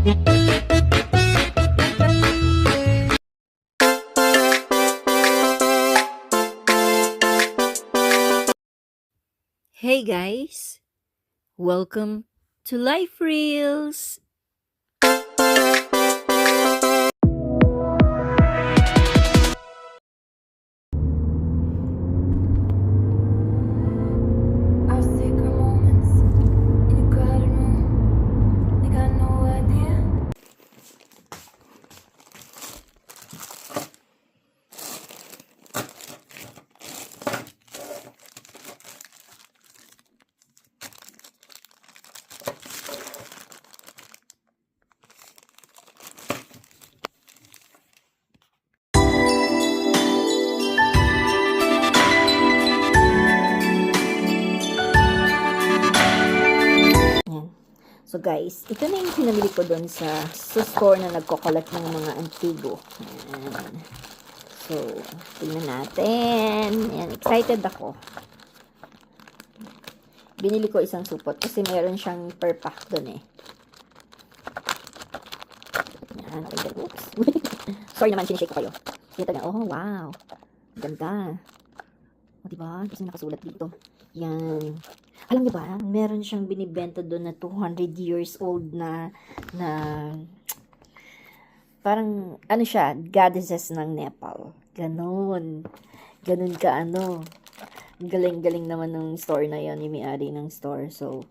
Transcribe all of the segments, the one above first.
Hey guys, welcome to Life Reels. Our secret moments in a crowded room. They got no idea. Yan. So guys, ito na yung pinamili ko doon sa store na nagko-collect ng mga antigo. Yan. So, tingnan natin. Yan, excited ako. Binili ko isang supot kasi meron siyang per pack doon eh. Yan, tingnan. Oops. Sorry naman, sinishake ko kayo. Kita nga, oh wow. Ganda. O diba? Kasi nakasulat dito. Yan. Alam niyo ba, meron siyang binibenta doon na 200 years old na parang ano siya, goddesses ng Nepal. Ganon. Ganon ka ano. Galing-galing naman ng store na yon, yung may-ari ng store. So,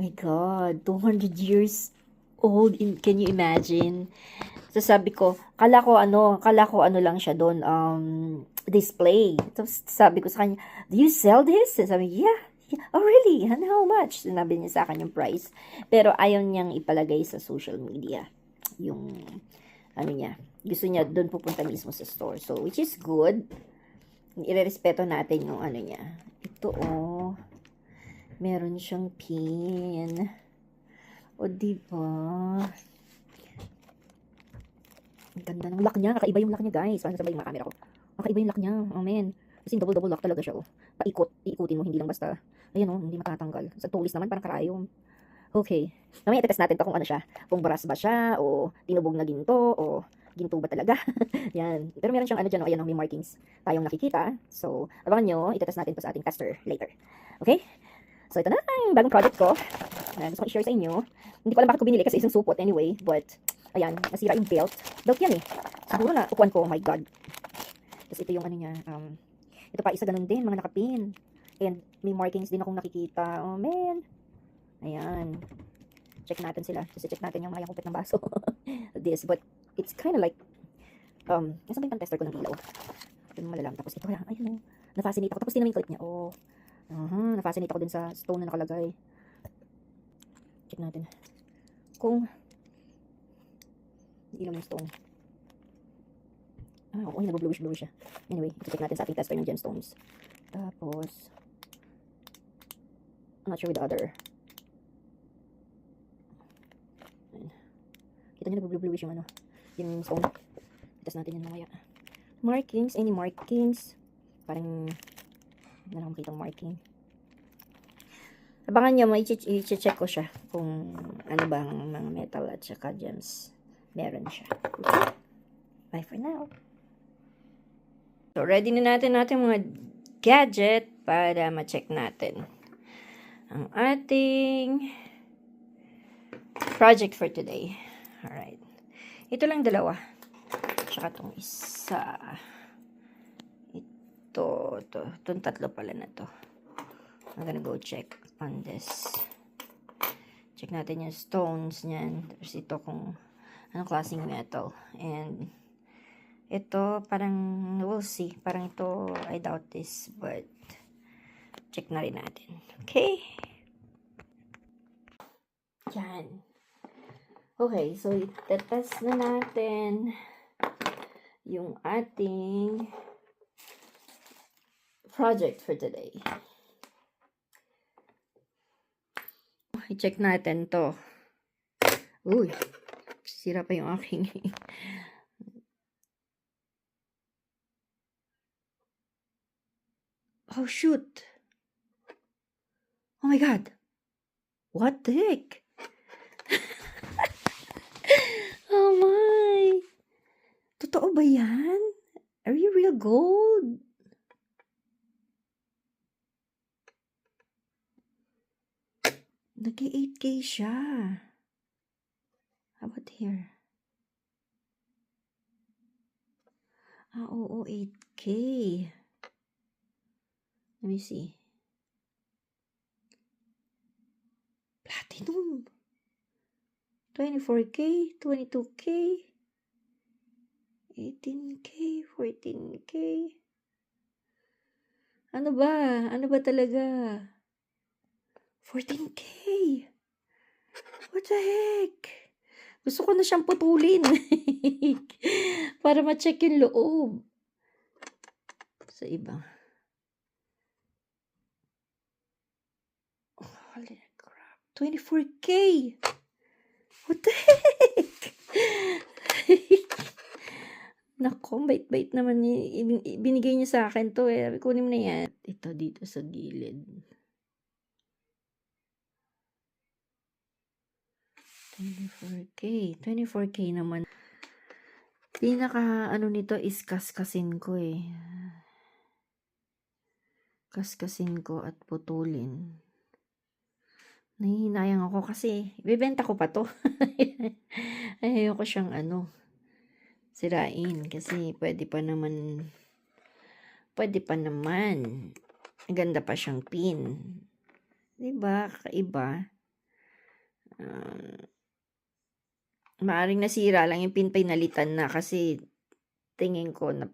my God, 200 years old. Can you imagine? So, sabi ko, kala ko ano lang siya doon, display. Tapos, sabi ko sa kanya, do you sell this? Sabi, yeah. Oh, really? And how much? Sinabi niya sa akin yung price. Pero ayaw niyang ipalagay sa social media. Yung, ano niya. Gusto niya doon pupunta mismo sa store. So, which is good. Irerespeto natin yung ano niya. Ito, oh. Meron siyang pin. O, diba? Ang ganda ng lock niya. Kakaiba yung lock niya, guys. Paano sabay yung mga camera ko? Kakaiba yung lock niya. Oh, man. Kasi double lock talaga siya, oh. Iikutin mo, hindi lang basta. Ayan, oh, hindi matatanggal. Sa tulis naman, parang karayom. Okay. Mamaya itetest natin pa kung ano siya. Kung brass ba siya, o tinubog na ginto, o ginto ba talaga. Yan. Pero meron siyang ano dyan, oh, ayan, oh, may markings tayong nakikita. So, abangan nyo, itetest natin pa sa ating tester later. Okay? So, ito na ang bagong project ko. Gusto ko i-share sa inyo. Hindi ko alam bakit ko binili kasi isang supot anyway. But, ayan, nasira yung belt. Belt yan eh. Siguro na, upuan ko, oh my God. Tapos ito yung ano niya, ito pa, isa ganun din, mga nakapin. And may markings din akong nakikita. Oh, man. Ayan. Check natin sila. Kasi check natin yung mayang kupit ng baso. This, but it's kind of like, nasa ba yung tester ko ng ilaw? Ito yung malalam. Tapos ito, ayun, na-fascinate ako. Tapos din naman yung clip niya. Oh, na-fascinate ako din sa stone na nakalagay. Check natin. Kung, ilaw yung stone. Oo, yun, nag-bluish siya. Anyway, check natin sa ating tester ng gemstones. Tapos, I'm not sure with the other. Ayan. Kita nyo nag-bluish yung ano, yung stone. Test natin yan mamaya. Markings, any markings. Parang, hindi na lang makita ang marking. Abangan nyo, i-check ko siya kung ano bang mga metal at saka gems meron siya. Okay. Bye for now. So, ready na natin mga gadget para ma-check natin ang ating project for today. Alright. Ito lang dalawa. Tsaka itong isa. Itong tatlo pala na to. I'm gonna go check on this. Check natin yung stones niyan. Tapos ito kung anong klaseng metal. And ito, parang, we'll see. Parang ito, I doubt this. But, check na rin natin. Okay? Yan. Okay, so itetest na natin yung ating project for today. I-check natin to. Uy, sira pa yung aking oh shoot. Oh my God. What the heck? Oh my! Totoo ba yan? Are you real gold? Nag-8K siya. How about here? Oo, 8K. Let me see. Platinum. 24K, 22K, 18K, 14K. Ano ba? Ano ba talaga? 14K. What the heck? Gusto ko na siyang putulin. Para ma-check yung loob. Sa iba. Oh, holy crap. 24K. What the heck? Nako, bait-bait naman binigay niya sa akin to eh. Kunin mo na yan. Ito dito sa gilid. 24K. 24K naman. Pinaka ano nito is kaskasin ko eh. Kaskasin ko at putulin. Nahihinayang ako kasi ibebenta ko pa to. Ayoko siyang sirain kasi pwede pa naman ganda pa siyang pin. 'Di ba? Kakaiba. Maaring nasira lang yung pin, pinalitan na kasi tingin ko na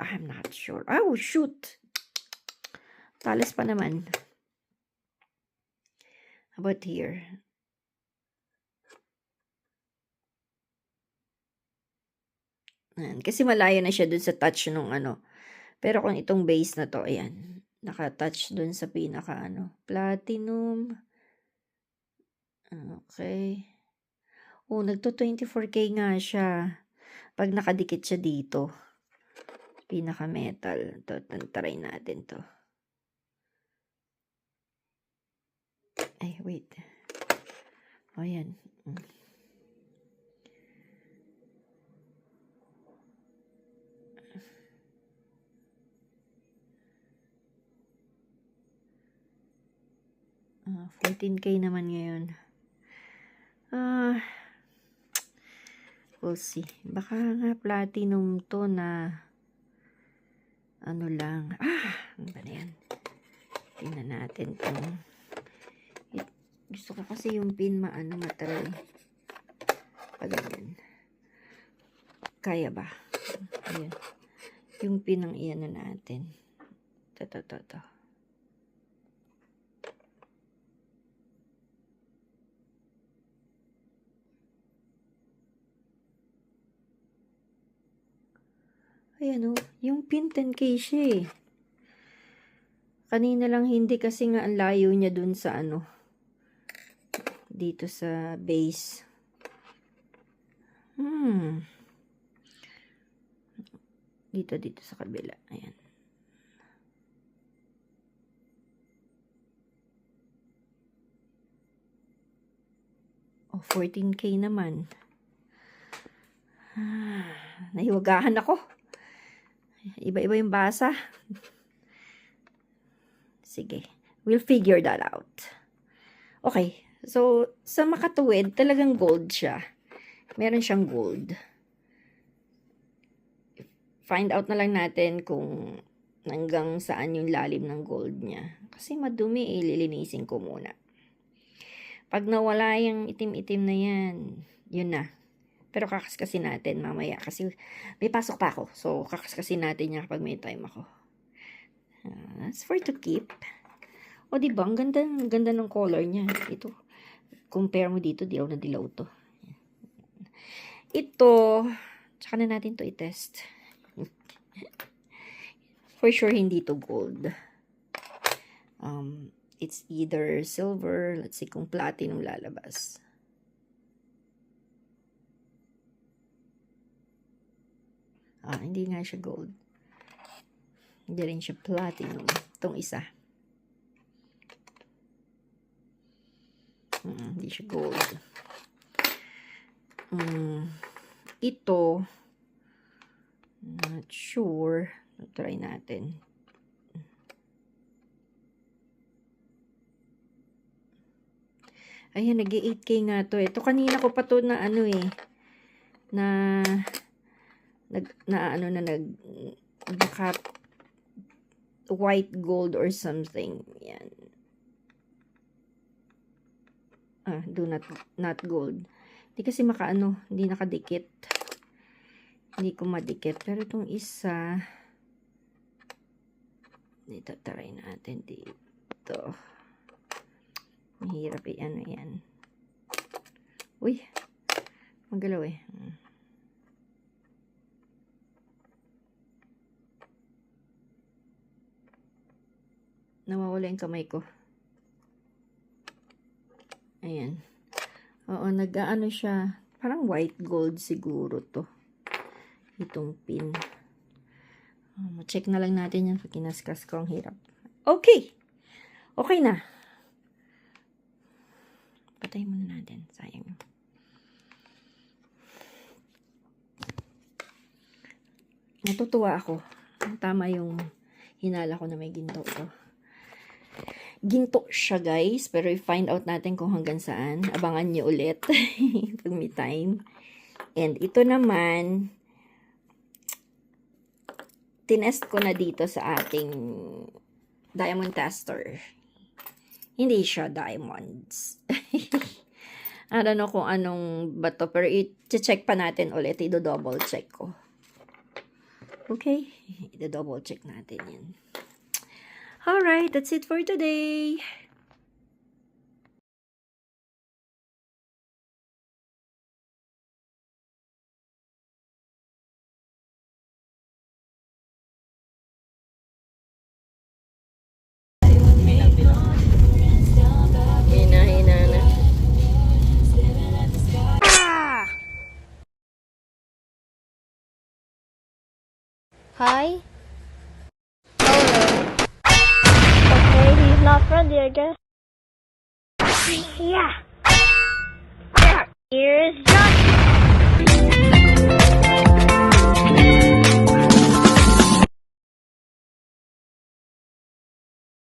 I'm not sure. Oh, shoot. Talas pa naman. How about here? Kasi malayo na siya dun sa touch nung Pero kung itong base na to, ayan, naka-touch dun sa pinaka platinum. Okay. Oh, nagto 24K nga siya. Pag nakadikit siya dito. Pinaka metal. Ito, try natin to. Ay, wait. O, yan. Ah, 14K naman ngayon. We'll see. Baka nga platinum to na lang. Ano ba na yan? Tingnan natin to. Gusto ko kasi yung pin matry. Pag ganyan. Kaya ba? Ayan. Yung pin ang iyan na natin. To. Ayan yung pin 10K siya eh. Kanina lang hindi kasi nga ang layo niya dun sa dito sa base. Dito sa kabila. Ayan. Oh, 14K naman. Nahiwagahan ako. Iba-iba yung basa. Sige. We'll figure that out. Okay. So, sa makatuwid, talagang gold siya. Meron siyang gold. Find out na lang natin kung hanggang saan yung lalim ng gold niya. Kasi madumi lilinisin ko muna. Pag nawala yung itim-itim na yan, yun na. Pero kakaskasin natin mamaya kasi may pasok pa ako. So, kakaskasin natin yan kapag may time ako. That's for to keep. O, diba? Ang ganda ng color niya. Ito. Compare mo dito, dilaw na dilaw to. Ito, tsaka na natin to i-test. For sure, hindi to gold. It's either silver. Let's see kung platinum lalabas. Hindi nga siya gold. Hindi rin siya platinum. Itong isa. Hindi siya gold. ito, not sure. Try natin. Ayan, nag-8K nga to. Ito kanina ko pa to na ano eh. Baka white gold or something. Yan. Do not gold. Hindi kasi hindi nakadikit. Hindi ko madikit. Pero itong isa, dito, try natin dito. Mahirap eh, ano yan. Uy, magalaw eh. Nawawala yung kamay ko. Ayan. Oo, nag-ano siya. Parang white gold siguro to. Itong pin. Ma-check na lang natin yan. Kinaskas ko, ang hirap. Okay. Okay na. Patay muna natin. Sayang. Natutuwa ako. Tama yung hinala ko na may ginto ito. Ginto siya, guys. Pero i-find out natin kung hanggang saan. Abangan niyo ulit. Pag may time. And ito naman, tinest ko na dito sa ating diamond tester. Hindi siya diamonds. I don't know kung anong bato. Pero i-check pa natin ulit. I-double check ko. Okay. I-double check natin yan. Alright, that's it for today. Hina na. Hi. Okay, he's not friendly, I guess. Yeah. Here's Josh.